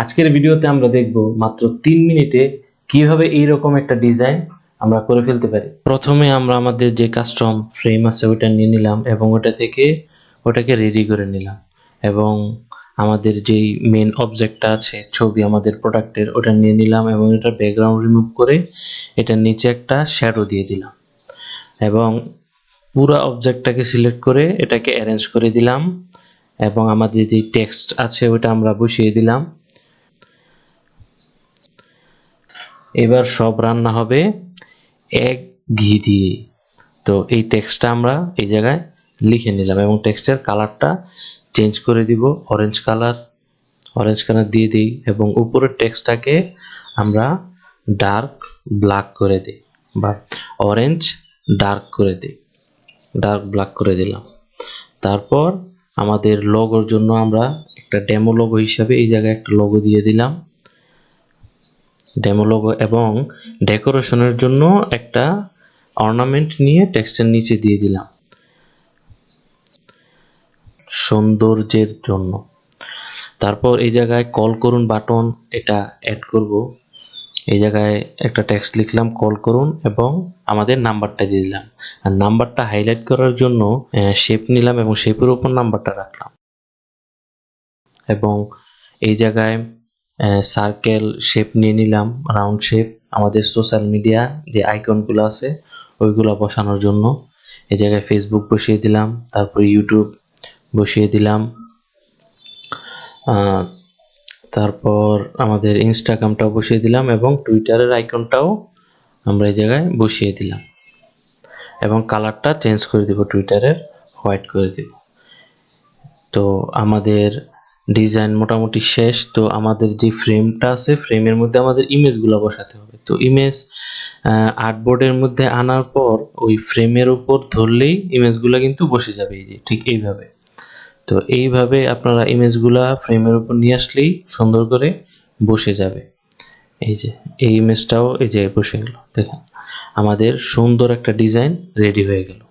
আজকের ভিডিওতে আমরা দেখব মাত্র 3 মিনিটে কিভাবে এইরকম একটা ডিজাইন আমরা করে ফেলতে পারি। প্রথমে আমরা আমাদের যে কাস্টম ফ্রেম আছে ওটা নিয়ে নিলাম এবং ওটাকে রেডি করে নিলাম এবং আমাদের যেই মেন অবজেক্টটা আছে ছবি আমাদের প্রোডাক্টের ওটা নিয়ে নিলাম এবং এটার ব্যাকগ্রাউন্ড রিমুভ করে এটার নিচে একটা শ্যাডো দিয়ে দিলাম এবং পুরো অবজেক্টটাকে সিলেক্ট করে এটাকে অ্যারেঞ্জ করে দিলাম এবং আমাদের যে টেক্সট আছে ওটা আমরা বসিয়ে দিলাম। এবার সব রান্না হবে এক ঘি দিয়ে। তো এই টেক্সটটা আমরা এই জায়গায় লিখে নিলাম এবং টেক্সটের কালারটা চেঞ্জ করে দিব, অরেঞ্জ কালার দিয়ে দিই এবং উপরের টেক্সটটাকে আমরা ডার্ক ব্ল্যাক করে দিই বা অরেঞ্জ ডার্ক ব্ল্যাক করে দিলাম। তারপর আমাদের লোগোর জন্য আমরা একটা ডেমো লোগো হিসাবে এই জায়গায় একটা লোগো দিয়ে দিলাম, ডেমো লোগো, এবং ডেকোরেশনের জন্য একটা অর্নামেন্ট নিয়ে টেক্সটের নিচে দিয়ে দিলাম সৌন্দর্যের জন্য। তারপর এই জায়গায় কল করুন বাটন এটা অ্যাড করব। এই জায়গায় একটা টেক্সট লিখলাম কল করুন এবং আমাদের নাম্বারটা দিয়ে দিলাম। আর নাম্বারটা হাইলাইট করার জন্য শেপ নিলাম এবং শেপের উপর নাম্বারটা রাখলাম এবং এই জায়গায় সার্কেল শেপ নিয়ে নিলাম, রাউন্ড শেপ, আমাদের সোশ্যাল মিডিয়া যে আইকনগুলো আছে ওইগুলো বসানোর জন্য। এই জায়গায় ফেসবুক বসিয়ে দিলাম, তারপর ইউটিউব বসিয়ে দিলাম, তারপর আমাদের ইনস্টাগ্রামটাও বসিয়ে দিলাম এবং টুইটারের আইকনটাও আমরা এই জায়গায় বসিয়ে দিলাম এবং কালারটা চেঞ্জ করে দিব, টুইটারের হোয়াইট করে দিব। তো আমাদের ডিজাইন মোটামুটি শেষ। তো আমাদের যে ফ্রেমটা আছে ফ্রেমের মধ্যে আমাদের ইমেজগুলো বসাতে হবে। তো ইমেজ আর্টবোর্ডের মধ্যে আনার পর ওই ফ্রেমের উপর ধরলেই ইমেজগুলো কিন্তু বসে যাবে, এই যে ঠিক এইভাবে। তো এইভাবে আপনারা ইমেজগুলা ফ্রেমের উপর নিয়ে আসলেই সুন্দর করে বসে যাবে। এই যে এই ইমেজটাও এই যে বসে গেল, দেখেন আমাদের সুন্দর একটা ডিজাইন রেডি হয়ে গেল।